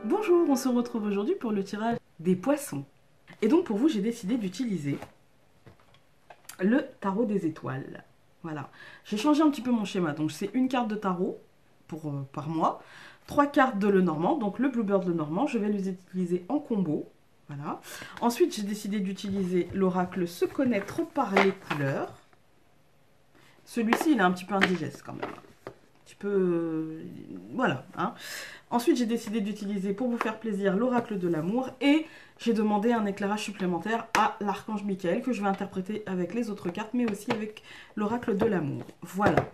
Bonjour, on se retrouve aujourd'hui pour le tirage des poissons. Et donc pour vous, j'ai décidé d'utiliser le tarot des étoiles. Voilà. J'ai changé un petit peu mon schéma. Donc c'est une carte de tarot par mois, 3 cartes de Lenormand, donc le Bluebird Lenormand. Je vais les utiliser en combo. Voilà. Ensuite, j'ai décidé d'utiliser l'oracle Se connaître par les couleurs. Celui-ci, il est un petit peu indigeste quand même. Un petit peu... voilà. Hein. Ensuite, j'ai décidé d'utiliser, pour vous faire plaisir, l'oracle de l'amour et j'ai demandé un éclairage supplémentaire à l'archange Michael que je vais interpréter avec les autres cartes, mais aussi avec l'oracle de l'amour. Voilà.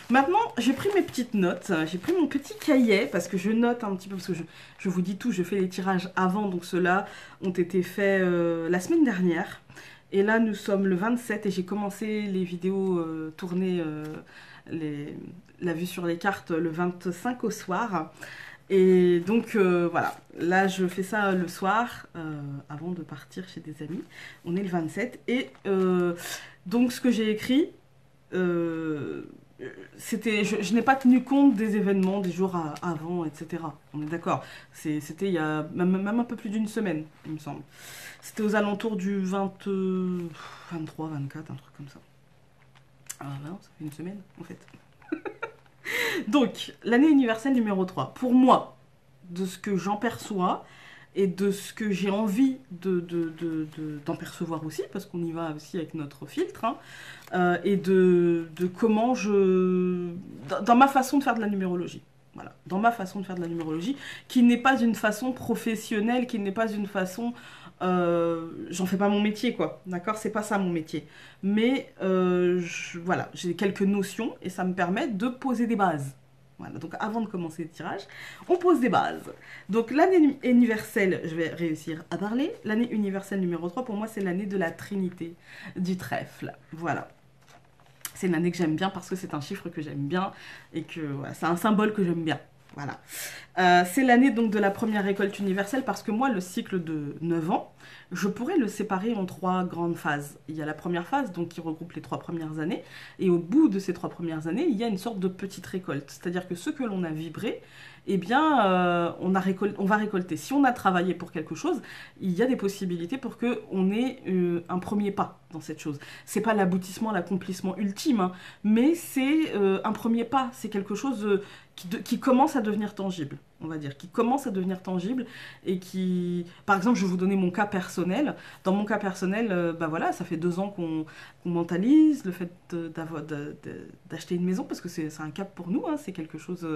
Maintenant, j'ai pris mes petites notes, j'ai pris mon petit cahier parce que je note un petit peu, parce que je vous dis tout, je fais les tirages avant, donc ceux-là ont été faits la semaine dernière. Et là, nous sommes le 27 et j'ai commencé les vidéos tournées, la vue sur les cartes le 25 au soir. Et donc voilà, là je fais ça le soir avant de partir chez des amis. On est le 27 et donc ce que j'ai écrit, c'était, je n'ai pas tenu compte des événements des jours avant, etc. On est d'accord. C'était il y a même un peu plus d'une semaine, il me semble. C'était aux alentours du 23, 24, un truc comme ça. Ah non, ça fait une semaine en fait. Donc, l'année universelle numéro 3, pour moi, de ce que j'en perçois et de ce que j'ai envie d'en percevoir aussi, parce qu'on y va aussi avec notre filtre, hein, et de comment dans ma façon de faire de la numérologie. Voilà, dans ma façon de faire de la numérologie, qui n'est pas une façon professionnelle, qui n'est pas une façon... j'en fais pas mon métier, quoi. D'accord? C'est pas ça mon métier. Mais voilà, j'ai quelques notions et ça me permet de poser des bases. Voilà, donc avant de commencer le tirage, on pose des bases. Donc l'année universelle, je vais réussir à parler. L'année universelle numéro 3, pour moi, c'est l'année de la Trinité du trèfle. Voilà. C'est une année que j'aime bien parce que c'est un chiffre que j'aime bien et que voilà, c'est un symbole que j'aime bien. Voilà. C'est l'année donc de la première récolte universelle parce que moi, le cycle de 9 ans, je pourrais le séparer en 3 grandes phases. Il y a la première phase donc qui regroupe les 3 premières années et au bout de ces 3 premières années, il y a une sorte de petite récolte. C'est-à-dire que ce que l'on a vibré, eh bien, on va récolter. Si on a travaillé pour quelque chose, il y a des possibilités pour qu'on ait un premier pas dans cette chose. C'est pas l'aboutissement, l'accomplissement ultime, hein, mais c'est un premier pas. C'est quelque chose qui commence à devenir tangible, on va dire, qui commence à devenir tangible et qui... Par exemple, je vais vous donner mon cas personnel. Dans mon cas personnel, bah voilà, ça fait 2 ans qu'on mentalise le fait d'acheter une maison, parce que c'est un cap pour nous, hein, c'est quelque chose...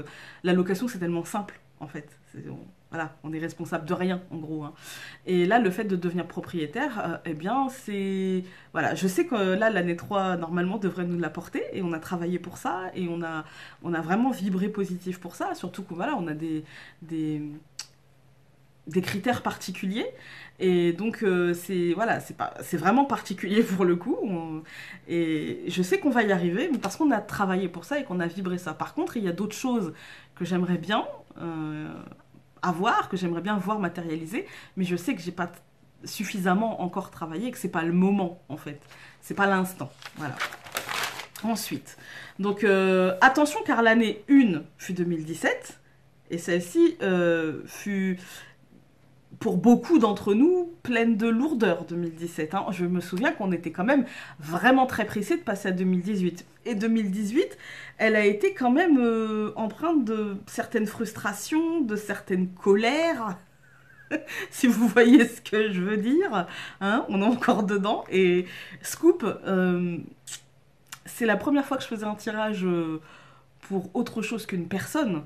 la location, c'est tellement simple, en fait. Voilà, on est responsable de rien, en gros. Hein. Et là, le fait de devenir propriétaire, eh bien, c'est... Voilà, je sais que là, l'année 3, normalement, devrait nous l'apporter, et on a travaillé pour ça, et on a vraiment vibré positif pour ça, surtout que, voilà, on a des critères particuliers, et donc, c'est voilà, c'est vraiment particulier pour le coup, et je sais qu'on va y arriver, mais parce qu'on a travaillé pour ça, et qu'on a vibré ça. Par contre, il y a d'autres choses que j'aimerais bien... avoir, que j'aimerais bien voir matérialiser, mais je sais que j'ai pas suffisamment encore travaillé et que c'est pas le moment en fait, c'est pas l'instant. Voilà. Ensuite, donc attention car l'année 1 fut 2017 et celle-ci fut pour beaucoup d'entre nous, pleine de lourdeur 2017. Hein. Je me souviens qu'on était quand même vraiment très pressés de passer à 2018. Et 2018, elle a été quand même empreinte de certaines frustrations, de certaines colères, si vous voyez ce que je veux dire. Hein, on est encore dedans. Et scoop, c'est la première fois que je faisais un tirage pour autre chose qu'une personne.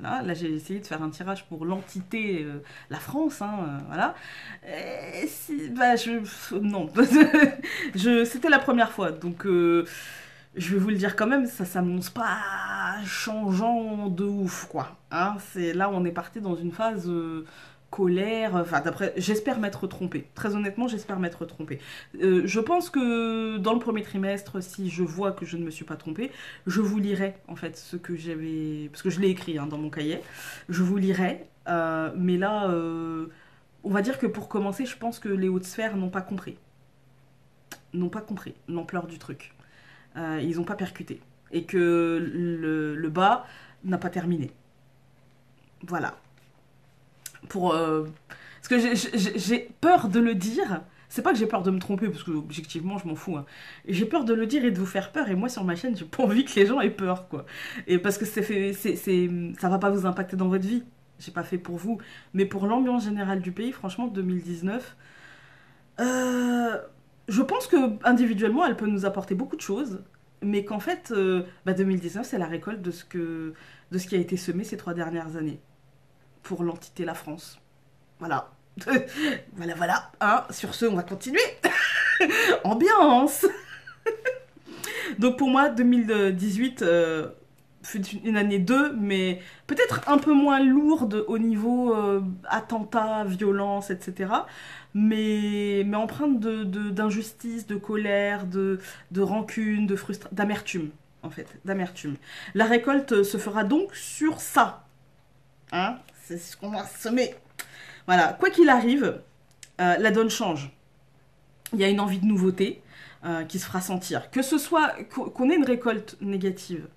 Voilà, là, j'ai essayé de faire un tirage pour l'entité, la France, hein, voilà. Bah, non, c'était la première fois, donc je vais vous le dire quand même, ça s'annonce pas changeant de ouf, quoi. Hein, là, on est parti dans une phase colère, enfin, d'après, j'espère m'être trompée. Très honnêtement, j'espère m'être trompée. Je pense que dans le premier trimestre, si je vois que je ne me suis pas trompée, je vous lirai en fait ce que j'avais, parce que je l'ai écrit hein, dans mon cahier. Je vous lirai, mais là, on va dire que pour commencer, je pense que les hautes sphères n'ont pas compris l'ampleur du truc. Ils n'ont pas percuté et que le bas n'a pas terminé. Voilà. pour, parce que j'ai peur de le dire. C'est pas que j'ai peur de me tromper, parce que objectivement, je m'en fous. Hein. J'ai peur de le dire et de vous faire peur. Et moi, sur ma chaîne, j'ai pas envie que les gens aient peur, quoi. Et parce que ça va pas vous impacter dans votre vie. J'ai pas fait pour vous. Mais pour l'ambiance générale du pays, franchement, 2019, euh, je pense que individuellement, elle peut nous apporter beaucoup de choses. Mais qu'en fait, 2019, c'est la récolte de ce qui a été semé ces 3 dernières années. Pour l'entité la France. Voilà. Voilà, voilà. Hein. Sur ce, on va continuer. Ambiance. Donc pour moi, 2018 fut une année 2, mais peut-être un peu moins lourde au niveau attentats, violence, etc. Mais empreinte d'injustice, de colère, de rancune, de frustration, d'amertume, en fait, d'amertume. La récolte se fera donc sur ça. Hein, c'est ce qu'on va semer. Voilà, quoi qu'il arrive, la donne change. Il y a une envie de nouveauté qui se fera sentir. Que ce soit qu'on ait une récolte négative,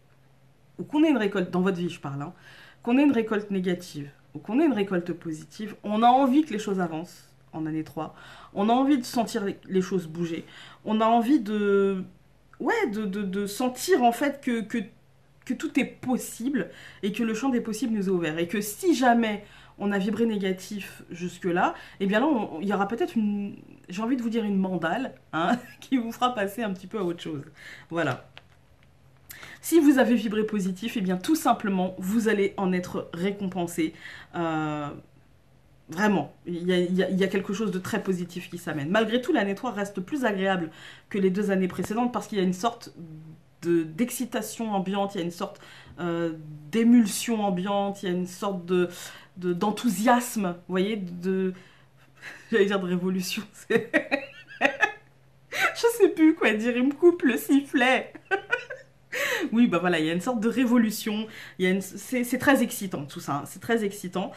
ou qu'on ait une récolte, dans votre vie je parle, hein, qu'on ait une récolte négative, ou qu'on ait une récolte positive, on a envie que les choses avancent en année 3. On a envie de sentir les choses bouger. On a envie de... Ouais, de sentir en fait que tout est possible et que le champ des possibles nous est ouvert. Et que si jamais on a vibré négatif jusque-là, eh bien là, il y aura peut-être une, j'ai envie de vous dire une mandale, hein, qui vous fera passer un petit peu à autre chose. Voilà. Si vous avez vibré positif, eh bien tout simplement, vous allez en être récompensé. Vraiment, il y a quelque chose de très positif qui s'amène. Malgré tout, l'année 3 reste plus agréable que les 2 années précédentes parce qu'il y a une sorte d'excitation ambiante, il y a une sorte d'émulsion ambiante, il y a une sorte d'enthousiasme, vous voyez, j'allais dire de révolution, je sais plus quoi dire, il me coupe le sifflet. Oui, bah voilà, il y a une sorte de révolution, c'est très excitant tout ça, hein, c'est très excitant.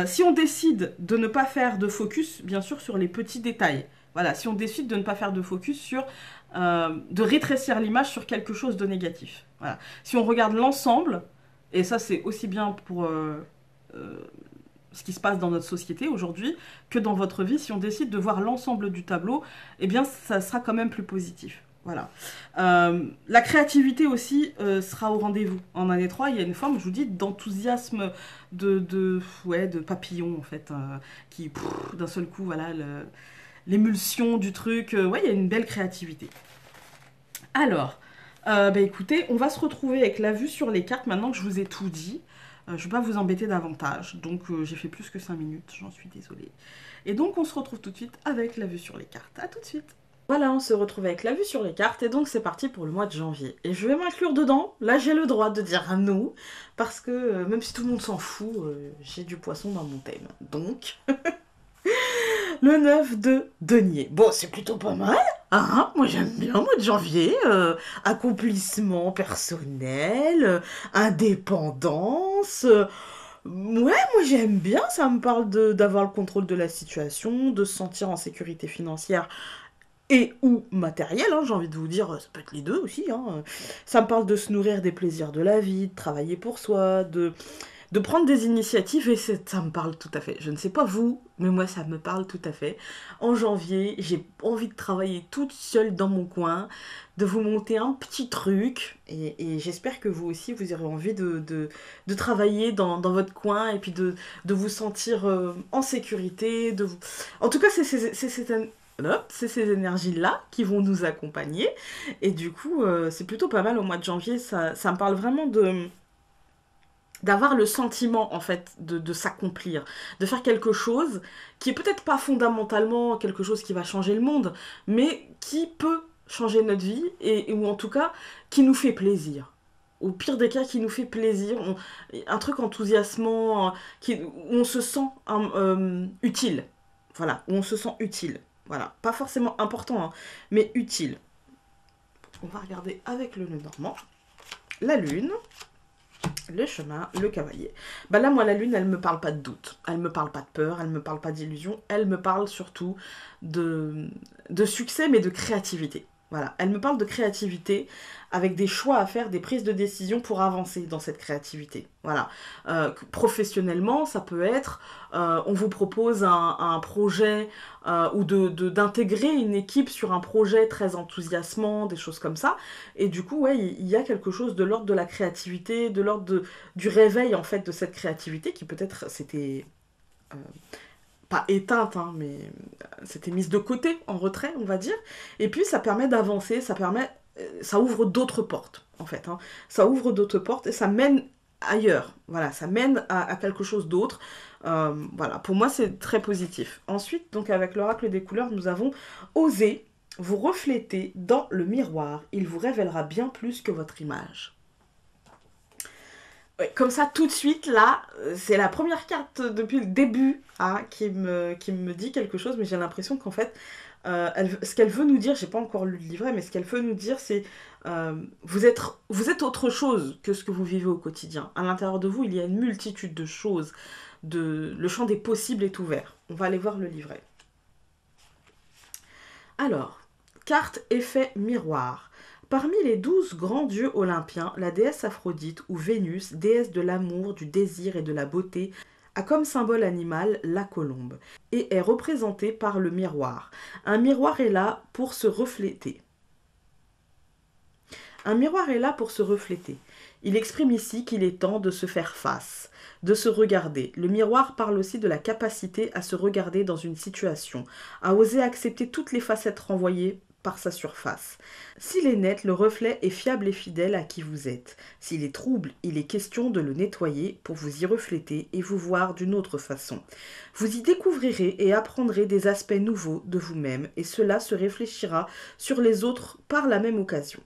Si on décide de ne pas faire de focus, bien sûr, sur les petits détails, voilà, si on décide de ne pas faire de focus sur, de rétrécir l'image sur quelque chose de négatif, voilà. Si on regarde l'ensemble, et ça c'est aussi bien pour ce qui se passe dans notre société aujourd'hui que dans votre vie, si on décide de voir l'ensemble du tableau, eh bien ça sera quand même plus positif. Voilà. La créativité aussi sera au rendez-vous. En année 3, il y a une forme, je vous dis, d'enthousiasme, ouais, de papillon, en fait, qui, d'un seul coup, voilà, l'émulsion du truc. Ouais, il y a une belle créativité. Alors, écoutez, on va se retrouver avec la vue sur les cartes maintenant que je vous ai tout dit. Je ne vais pas vous embêter davantage, donc j'ai fait plus que 5 minutes, j'en suis désolée. Et donc on se retrouve tout de suite avec la vue sur les cartes. A tout de suite. Voilà, on se retrouve avec la vue sur les cartes, et donc c'est parti pour le mois de janvier. Et je vais m'inclure dedans, là j'ai le droit de dire nous, parce que même si tout le monde s'en fout, j'ai du poisson dans mon thème. Donc, le 9 de denier. Bon, c'est plutôt pas mal, hein. Moi j'aime bien le mois de janvier, accomplissement personnel, indépendance... Ouais, moi j'aime bien, ça me parle d'avoir le contrôle de la situation, de se sentir en sécurité financière et ou matériel, hein, j'ai envie de vous dire, ça peut être les deux aussi. Hein. Ça me parle de se nourrir des plaisirs de la vie, de travailler pour soi, de prendre des initiatives, et ça me parle tout à fait. Je ne sais pas vous, mais moi ça me parle tout à fait. En janvier, j'ai envie de travailler toute seule dans mon coin, de vous monter un petit truc, et j'espère que vous aussi, vous aurez envie de travailler dans votre coin, et puis de vous sentir en sécurité. En tout cas, c'est ces énergies-là qui vont nous accompagner, et du coup, c'est plutôt pas mal au mois de janvier. Ça me parle vraiment d'avoir le sentiment en fait de s'accomplir, de faire quelque chose qui est peut-être pas fondamentalement quelque chose qui va changer le monde, mais qui peut changer notre vie, ou en tout cas qui nous fait plaisir. Au pire des cas, qui nous fait plaisir, un truc enthousiasmant, où on se sent utile. Voilà, où on se sent utile. Voilà, pas forcément important, hein, mais utile. On va regarder avec le nœud normand. La lune, le chemin, le cavalier. Bah là, moi, la lune, elle me parle pas de doute. Elle me parle pas de peur, elle me parle pas d'illusion. Elle me parle surtout de succès, mais de créativité. Voilà, elle me parle de créativité avec des choix à faire, des prises de décision pour avancer dans cette créativité. Voilà. Professionnellement, ça peut être, on vous propose un projet ou d'intégrer une équipe sur un projet très enthousiasmant, des choses comme ça. Et du coup, ouais, il y a quelque chose de l'ordre de la créativité, de l'ordre du réveil en fait de cette créativité qui peut-être c'était euh, pas éteinte, hein, mais c'était mise de côté, en retrait, on va dire. Et puis ça permet d'avancer, ça ouvre d'autres portes, en fait. Hein. Ça ouvre d'autres portes et ça mène ailleurs. Voilà, ça mène à quelque chose d'autre. Voilà, pour moi c'est très positif. Ensuite, donc avec l'oracle des couleurs, nous avons osé vous refléter dans le miroir. Il vous révélera bien plus que votre image. Ouais, comme ça, tout de suite, là, c'est la première carte depuis le début hein, qui me dit quelque chose, mais j'ai l'impression qu'en fait, ce qu'elle veut nous dire, j'ai pas encore lu le livret, mais ce qu'elle veut nous dire, c'est vous êtes autre chose que ce que vous vivez au quotidien. À l'intérieur de vous, il y a une multitude de choses. Le champ des possibles est ouvert. On va aller voir le livret. Alors, carte effet miroir. Parmi les 12 grands dieux olympiens, la déesse Aphrodite ou Vénus, déesse de l'amour, du désir et de la beauté, a comme symbole animal la colombe et est représentée par le miroir. Un miroir est là pour se refléter. Un miroir est là pour se refléter. Il exprime ici qu'il est temps de se faire face, de se regarder. Le miroir parle aussi de la capacité à se regarder dans une situation, à oser accepter toutes les facettes renvoyées par sa surface. S'il est net, le reflet est fiable et fidèle à qui vous êtes. S'il est trouble, il est question de le nettoyer pour vous y refléter et vous voir d'une autre façon. Vous y découvrirez et apprendrez des aspects nouveaux de vous-même et cela se réfléchira sur les autres par la même occasion.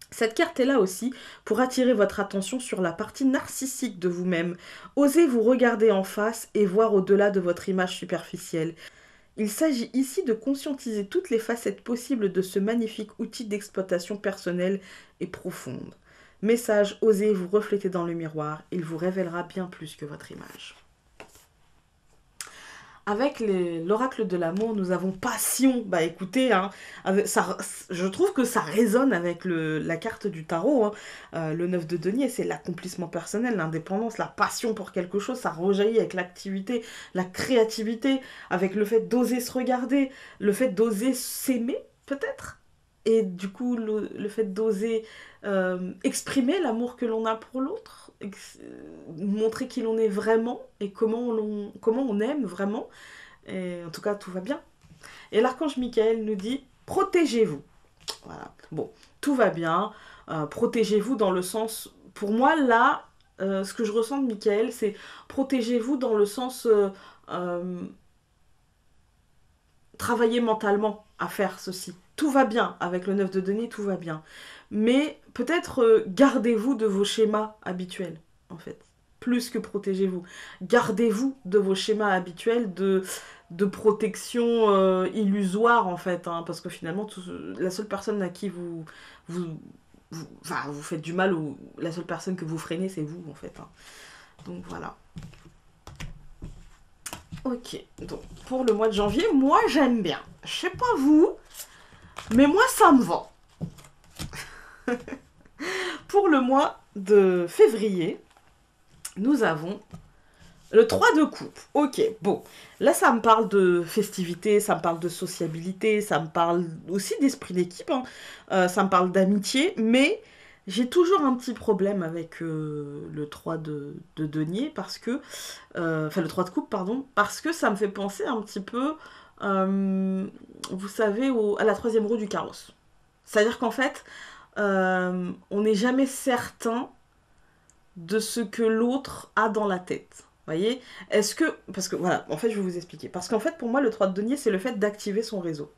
Cette carte est là aussi pour attirer votre attention sur la partie narcissique de vous-même. Osez vous regarder en face et voir au-delà de votre image superficielle. Il s'agit ici de conscientiser toutes les facettes possibles de ce magnifique outil d'exploitation personnelle et profonde. Message, osez vous refléter dans le miroir, il vous révélera bien plus que votre image. Avec l'oracle de l'amour, nous avons passion. Bah écoutez, hein, je trouve que ça résonne avec la carte du tarot. Hein. Le 9 de denier, c'est l'accomplissement personnel, l'indépendance, la passion pour quelque chose. Ça rejaillit avec l'activité, la créativité, avec le fait d'oser se regarder, le fait d'oser s'aimer, peut-être. Et du coup, le fait d'oser exprimer l'amour que l'on a pour l'autre, montrer qui l'on est vraiment et comment on aime vraiment. Et en tout cas, tout va bien. Et l'archange Michael nous dit « Protégez-vous ». Voilà. Bon, tout va bien. Protégez-vous dans le sens... Pour moi, là, ce que je ressens de Michael, c'est « Protégez-vous dans le sens... travailler mentalement à faire ceci. Tout va bien. Avec le 9 de denier, tout va bien. Mais peut-être gardez-vous de vos schémas habituels, en fait. Plus que protégez-vous. Gardez-vous de vos schémas habituels de protection illusoire, en fait. Hein, parce que finalement, la seule personne à qui vous faites du mal, ou la seule personne que vous freinez, c'est vous, en fait. Hein. Donc voilà. Ok, donc pour le mois de janvier, moi j'aime bien. Je sais pas vous, mais moi ça me va. Pour le mois de février, nous avons le 3 de coupe. Ok, bon. Là, ça me parle de festivité, ça me parle de sociabilité, ça me parle aussi d'esprit d'équipe, hein. Ça me parle d'amitié, mais j'ai toujours un petit problème avec le 3 de denier, parce que... Enfin, le 3 de coupe, pardon, parce que ça me fait penser un petit peu, vous savez, à la troisième roue du carrosse. C'est-à-dire qu'en fait... on n'est jamais certain de ce que l'autre a dans la tête. Voyez? Est-ce que... Parce que, voilà, en fait, je vais vous expliquer. Parce qu'en fait, pour moi, le 3 de denier, c'est le fait d'activer son réseau.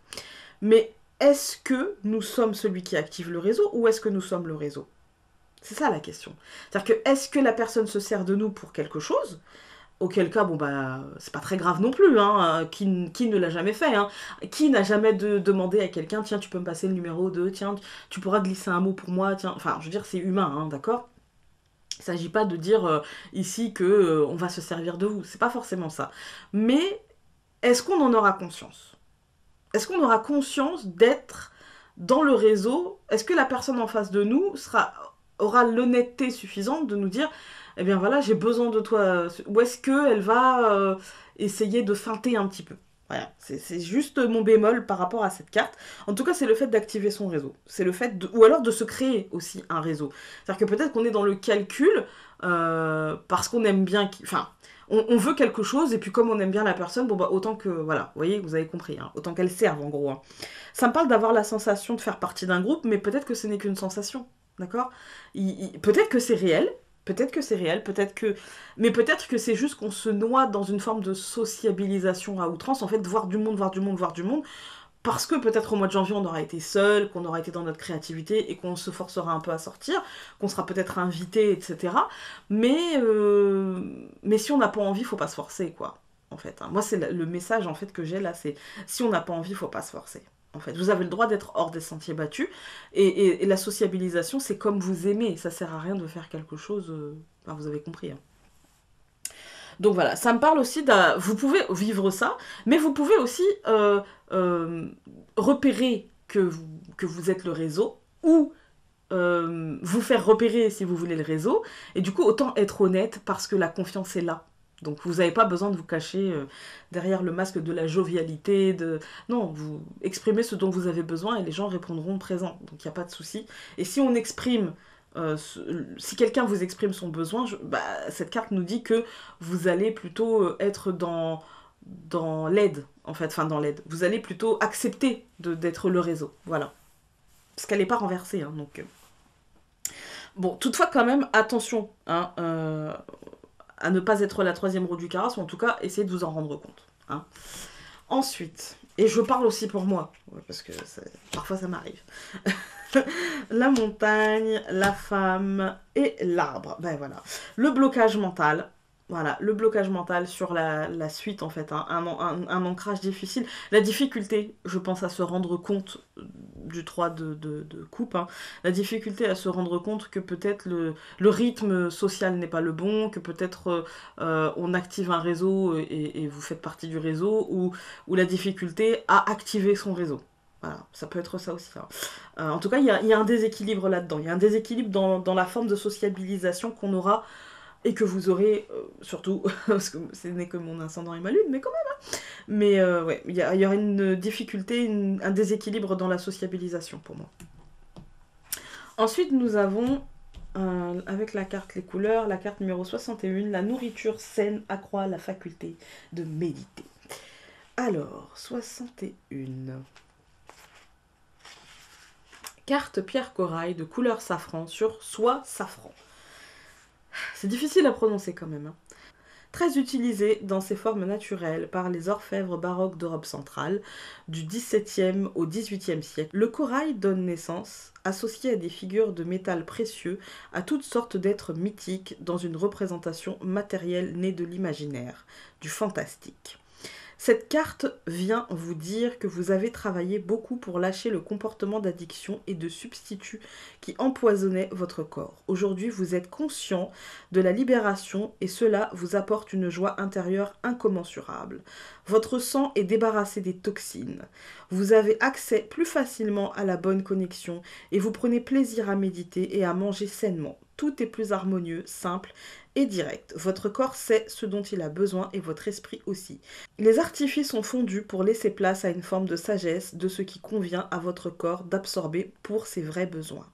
Mais est-ce que nous sommes celui qui active le réseau ou est-ce que nous sommes le réseau? C'est ça la question. C'est-à-dire que, est-ce que la personne se sert de nous pour quelque chose? Auquel cas, bon bah, c'est pas très grave non plus, hein. Qui ne l'a jamais fait, hein. Qui n'a jamais demandé à quelqu'un, tiens, tu peux me passer le numéro de, tiens, tu pourras glisser un mot pour moi, tiens, enfin, je veux dire, c'est humain, hein, d'accord? Il s'agit pas de dire ici que on va se servir de vous, c'est pas forcément ça. Mais, est-ce qu'on en aura conscience? Est-ce qu'on aura conscience d'être dans le réseau, est-ce que la personne en face de nous aura l'honnêteté suffisante de nous dire, eh bien voilà, j'ai besoin de toi, ou est-ce qu'elle va essayer de feinter un petit peu? Voilà, c'est juste mon bémol par rapport à cette carte. En tout cas, c'est le fait d'activer son réseau. C'est le fait ou alors de se créer aussi un réseau. C'est-à-dire que peut-être qu'on est dans le calcul parce qu'on aime bien, enfin, on veut quelque chose et puis comme on aime bien la personne, bon bah autant que, voilà, vous voyez, vous avez compris, hein, autant qu'elle serve en gros. Hein. Ça me parle d'avoir la sensation de faire partie d'un groupe, mais peut-être que ce n'est qu'une sensation, d'accord? Peut-être que c'est réel, peut-être que c'est réel, peut-être que... Mais peut-être que c'est juste qu'on se noie dans une forme de sociabilisation à outrance, en fait, voir du monde, voir du monde, voir du monde, parce que peut-être au mois de janvier on aura été seul, qu'on aura été dans notre créativité et qu'on se forcera un peu à sortir, qu'on sera peut-être invité, etc. Mais si on n'a pas envie, faut pas se forcer, quoi. En fait, hein. Moi, c'est le message en fait que j'ai là, c'est si on n'a pas envie, faut pas se forcer. En fait, vous avez le droit d'être hors des sentiers battus et la sociabilisation, c'est comme vous aimez. Ça sert à rien de faire quelque chose. Enfin, vous avez compris. Hein. Donc voilà, ça me parle aussi de... Vous pouvez vivre ça, mais vous pouvez aussi repérer que vous êtes le réseau, ou vous faire repérer si vous voulez le réseau, et du coup autant être honnête parce que la confiance est là. Donc vous n'avez pas besoin de vous cacher derrière le masque de la jovialité, Non, vous exprimez ce dont vous avez besoin et les gens répondront présent, donc il n'y a pas de souci. Et si on exprime si quelqu'un vous exprime son besoin, cette carte nous dit que vous allez plutôt être dans l'aide, en fait, enfin dans l'aide. Vous allez plutôt accepter d'être le réseau, voilà. Parce qu'elle n'est pas renversée, hein, donc... Bon, toutefois, quand même, attention, hein, à ne pas être la troisième roue du carrosse, ou en tout cas, essayez de vous en rendre compte. Hein. Ensuite, et je parle aussi pour moi, parce que parfois ça m'arrive. La montagne, la femme et l'arbre. Ben voilà. Le blocage mental. Voilà, le blocage mental sur la suite en fait, hein. Un ancrage difficile. La difficulté, je pense, à se rendre compte du 3 de coupe, hein. La difficulté à se rendre compte que peut-être le rythme social n'est pas le bon, que peut-être on active un réseau et vous faites partie du réseau, ou la difficulté à activer son réseau. Voilà, ça peut être ça aussi. Hein. En tout cas, il y a un déséquilibre là-dedans. Il y a un déséquilibre dans la forme de sociabilisation qu'on aura et que vous aurez, surtout, parce que ce n'est que mon ascendant et ma lune, mais quand même. Hein. Mais ouais, il y aura une difficulté, un déséquilibre dans la sociabilisation pour moi. Ensuite, nous avons, avec la carte Les Couleurs, la carte numéro 61, la nourriture saine accroît la faculté de méditer. Alors, 61... Carte pierre corail de couleur safran sur soie safran. C'est difficile à prononcer quand même. Hein. Très utilisé dans ses formes naturelles par les orfèvres baroques d'Europe centrale du XVIIe au XVIIIe siècle. Le corail donne naissance, associé à des figures de métal précieux, à toutes sortes d'êtres mythiques dans une représentation matérielle née de l'imaginaire, du fantastique. Cette carte vient vous dire que vous avez travaillé beaucoup pour lâcher le comportement d'addiction et de substitut qui empoisonnait votre corps. Aujourd'hui, vous êtes conscient de la libération et cela vous apporte une joie intérieure incommensurable. Votre sang est débarrassé des toxines. Vous avez accès plus facilement à la bonne connexion et vous prenez plaisir à méditer et à manger sainement. Tout est plus harmonieux, simple et direct. Votre corps sait ce dont il a besoin et votre esprit aussi. Les artifices sont fondus pour laisser place à une forme de sagesse de ce qui convient à votre corps d'absorber pour ses vrais besoins.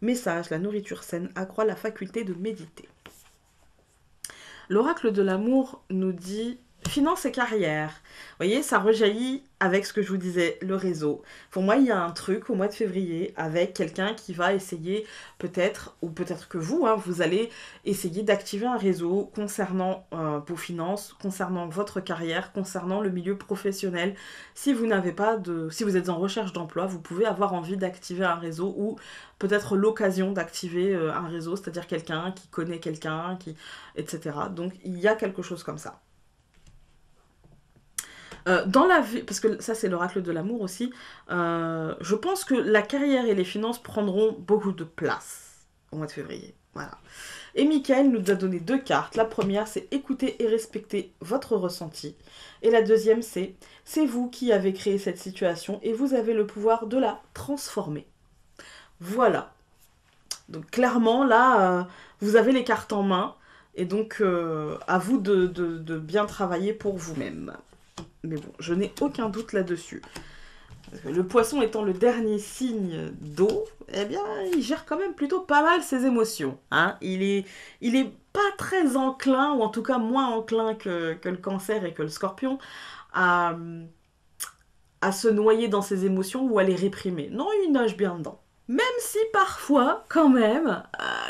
Message, la nourriture saine accroît la faculté de méditer. L'oracle de l'amour nous dit finance et carrière. Vous voyez, ça rejaillit avec ce que je vous disais, le réseau. Pour moi, il y a un truc au mois de février avec quelqu'un qui va essayer peut-être, ou peut-être que vous, hein, vous allez essayer d'activer un réseau concernant vos finances, concernant votre carrière, concernant le milieu professionnel. Si vous n'avez pas si vous êtes en recherche d'emploi, vous pouvez avoir envie d'activer un réseau ou peut-être l'occasion d'activer un réseau, c'est-à-dire quelqu'un qui connaît quelqu'un, etc. Donc, il y a quelque chose comme ça. Dans la vie, parce que ça c'est l'oracle de l'amour aussi, je pense que la carrière et les finances prendront beaucoup de place au mois de février. Voilà. Et Michael nous a donné 2 cartes. La première, c'est écouter et respecter votre ressenti. Et la deuxième, c'est vous qui avez créé cette situation et vous avez le pouvoir de la transformer. Voilà. Donc clairement, là, vous avez les cartes en main. Et donc, à vous de bien travailler pour vous-même. Mais bon, je n'ai aucun doute là-dessus. Le poisson étant le dernier signe d'eau, eh bien, il gère quand même plutôt pas mal ses émotions. Hein. Il est pas très enclin, ou en tout cas moins enclin que le cancer et que le scorpion, à, à se noyer dans ses émotions ou à les réprimer. Non, il nage bien dedans. Même si parfois, quand même,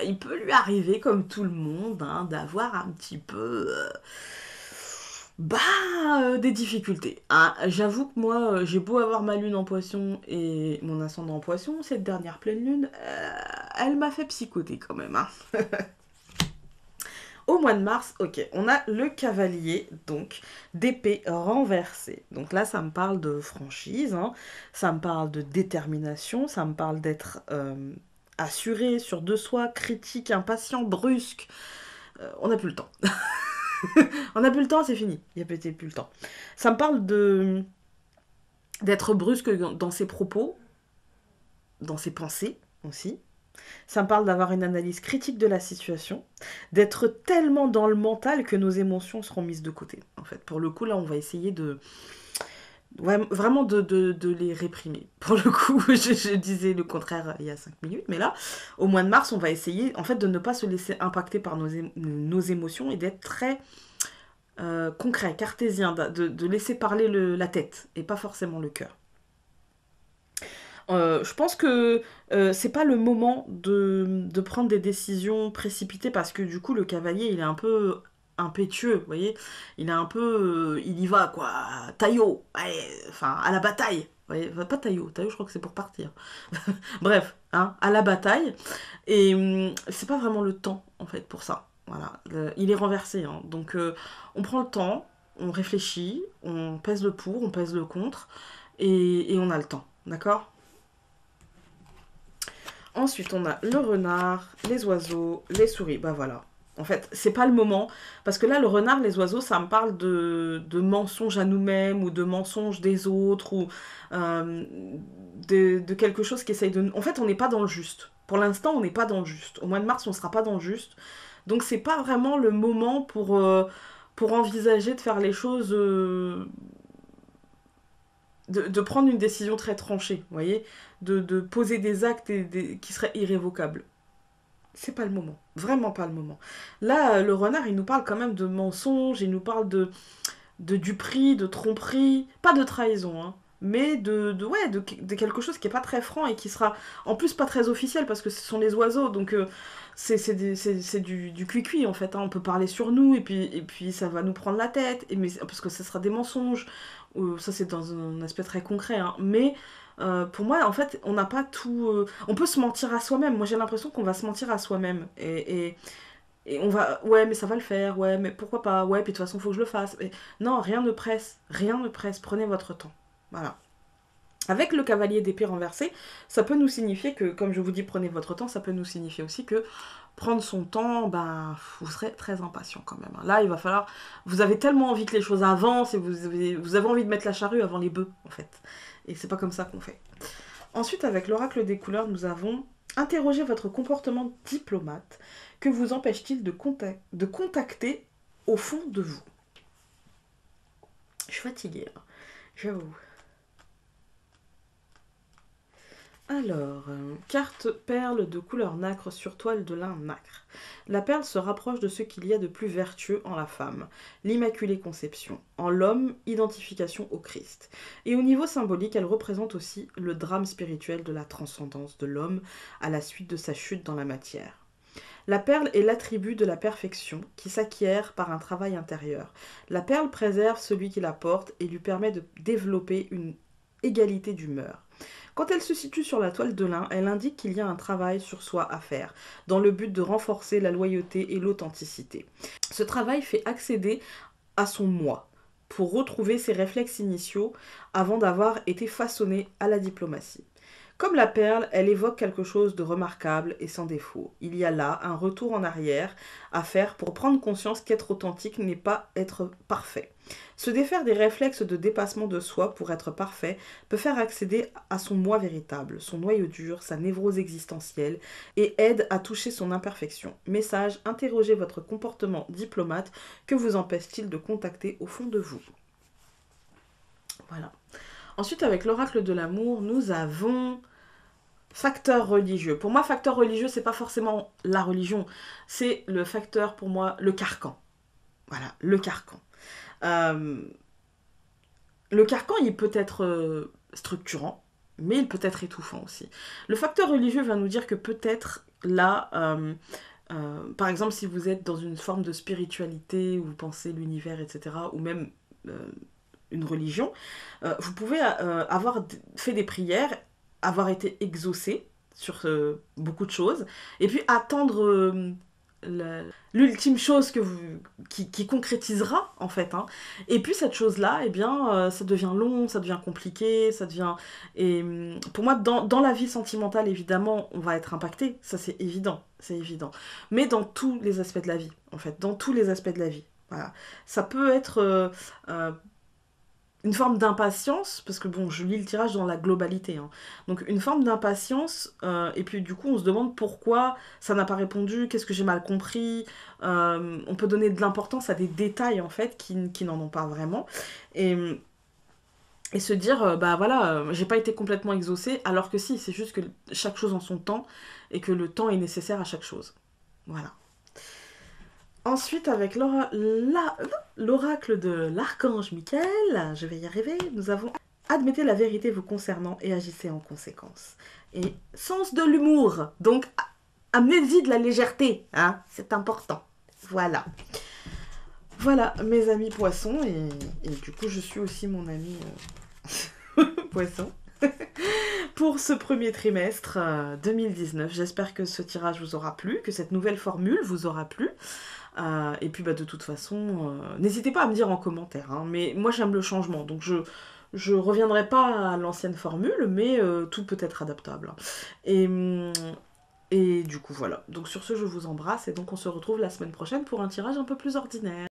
il peut lui arriver, comme tout le monde, hein, d'avoir un petit peu... des difficultés. Ah, j'avoue que moi, j'ai beau avoir ma lune en poisson et mon ascendant en poisson, cette dernière pleine lune, elle m'a fait psychoter quand même. Hein. Au mois de mars, ok, on a le cavalier, donc, d'épée renversée. Donc là, ça me parle de franchise, hein, ça me parle de détermination, ça me parle d'être assuré, sûr de soi, critique, impatient, brusque. On n'a plus le temps. On n'a plus le temps, c'est fini. Il n'y a peut-être plus le temps. Ça me parle d'être brusque dans ses propos, dans ses pensées aussi. Ça me parle d'avoir une analyse critique de la situation, d'être tellement dans le mental que nos émotions seront mises de côté. En fait, pour le coup, là, on va essayer vraiment de les réprimer. Pour le coup, je disais le contraire il y a 5 minutes, mais là, au mois de mars, on va essayer en fait de ne pas se laisser impacter par nos émotions et d'être très concret, cartésien, de laisser parler la tête et pas forcément le cœur. Je pense que c'est pas le moment de prendre des décisions précipitées parce que du coup le cavalier il est un peu impétueux, vous voyez, il est un peu, il y va quoi, taillot, enfin à la bataille, vous voyez, pas taillot, je crois que c'est pour partir. Bref, hein, à la bataille et c'est pas vraiment le temps en fait pour ça. Voilà, il est renversé, hein. Donc on prend le temps, on réfléchit, on pèse le pour, on pèse le contre et on a le temps, d'accord? Ensuite, on a le renard, les oiseaux, les souris. Bah voilà. En fait, c'est pas le moment. Parce que là, le renard, les oiseaux, ça me parle de mensonges à nous-mêmes ou de mensonges des autres ou de quelque chose qui essaye de... En fait, on n'est pas dans le juste. Pour l'instant, on n'est pas dans le juste. Au mois de mars, on sera pas dans le juste. Donc, c'est pas vraiment le moment pour envisager de faire les choses... de prendre une décision très tranchée, vous voyez, de poser des actes qui seraient irrévocables. C'est pas le moment, vraiment pas le moment. Là, le renard, il nous parle quand même de mensonges, il nous parle de duperie, de tromperie, pas de trahison, hein, mais de quelque chose qui est pas très franc et qui sera en plus pas très officiel parce que ce sont les oiseaux, donc c'est du cuicui en fait, hein. On peut parler sur nous et puis ça va nous prendre la tête, parce que ce sera des mensonges, ça c'est dans un aspect très concret, hein. Mais pour moi en fait on n'a pas tout... on peut se mentir à soi-même, moi j'ai l'impression qu'on va se mentir à soi-même et on va, ouais, mais ça va le faire, ouais, mais pourquoi pas, ouais, puis de toute façon, faut que je le fasse. Mais non, rien ne presse, prenez votre temps. Voilà. Avec le cavalier d'épée renversé, ça peut nous signifier que, comme je vous dis, prenez votre temps, ça peut nous signifier aussi que prendre son temps, ben, vous serez très impatient quand même. Là, il va falloir... Vous avez tellement envie que les choses avancent et vous avez envie de mettre la charrue avant les bœufs, en fait. Et c'est pas comme ça qu'on fait. Ensuite, avec l'oracle des couleurs, nous avons interrogé votre comportement diplomate. Que vous empêche-t-il de contacter au fond de vous? Je suis fatiguée, hein, j'avoue. Alors, carte perle de couleur nacre sur toile de lin nacre. La perle se rapproche de ce qu'il y a de plus vertueux en la femme, l'Immaculée Conception. En l'homme, identification au Christ. Et au niveau symbolique, elle représente aussi le drame spirituel de la transcendance de l'homme à la suite de sa chute dans la matière. La perle est l'attribut de la perfection qui s'acquiert par un travail intérieur. La perle préserve celui qui la porte et lui permet de développer une égalité d'humeur. Quand elle se situe sur la toile de lin, elle indique qu'il y a un travail sur soi à faire, dans le but de renforcer la loyauté et l'authenticité. Ce travail fait accéder à son moi, pour retrouver ses réflexes initiaux avant d'avoir été façonné à la diplomatie. Comme la perle, elle évoque quelque chose de remarquable et sans défaut. Il y a là un retour en arrière à faire pour prendre conscience qu'être authentique n'est pas être parfait. Se défaire des réflexes de dépassement de soi pour être parfait peut faire accéder à son moi véritable, son noyau dur, sa névrose existentielle et aide à toucher son imperfection. Message, interrogez votre comportement diplomate. Que vous empêche-t-il de contacter au fond de vous? Voilà. Ensuite, avec l'oracle de l'amour, nous avons facteur religieux. Pour moi, facteur religieux, c'est pas forcément la religion. C'est le facteur, pour moi, le carcan. Voilà, le carcan. Euh, le carcan, il peut être structurant, mais il peut être étouffant aussi. Le facteur religieux va nous dire que peut-être là, par exemple, si vous êtes dans une forme de spiritualité, où vous pensez l'univers, etc., ou même une religion, vous pouvez avoir fait des prières, avoir été exaucé sur beaucoup de choses, et puis attendre l'ultime chose qui concrétisera, en fait. Hein. Et puis cette chose-là, eh bien, ça devient long, ça devient compliqué, ça devient... Et pour moi, dans la vie sentimentale, évidemment, on va être impacté, ça c'est évident, c'est évident. Mais dans tous les aspects de la vie, en fait, dans tous les aspects de la vie. Voilà. Ça peut être une forme d'impatience, parce que bon, je lis le tirage dans la globalité, hein. Donc une forme d'impatience, et puis du coup on se demande pourquoi ça n'a pas répondu, qu'est-ce que j'ai mal compris, on peut donner de l'importance à des détails en fait qui n'en ont pas vraiment, et se dire, bah voilà, j'ai pas été complètement exaucée, alors que si, c'est juste que chaque chose en son temps, et que le temps est nécessaire à chaque chose. Voilà. Ensuite, avec l'oracle de l'archange Michael, je vais y arriver, nous avons admettez la vérité vous concernant et agissez en conséquence. Et sens de l'humour, donc amenez-y de la légèreté, hein, c'est important. Voilà. Voilà, mes amis poissons, et du coup, je suis aussi mon ami poisson. Pour ce premier trimestre 2019, j'espère que ce tirage vous aura plu, que cette nouvelle formule vous aura plu. Et puis bah, de toute façon, n'hésitez pas à me dire en commentaire, hein, mais moi j'aime le changement, donc je reviendrai pas à l'ancienne formule, mais tout peut être adaptable. Et du coup voilà, donc sur ce je vous embrasse, et donc on se retrouve la semaine prochaine pour un tirage un peu plus ordinaire.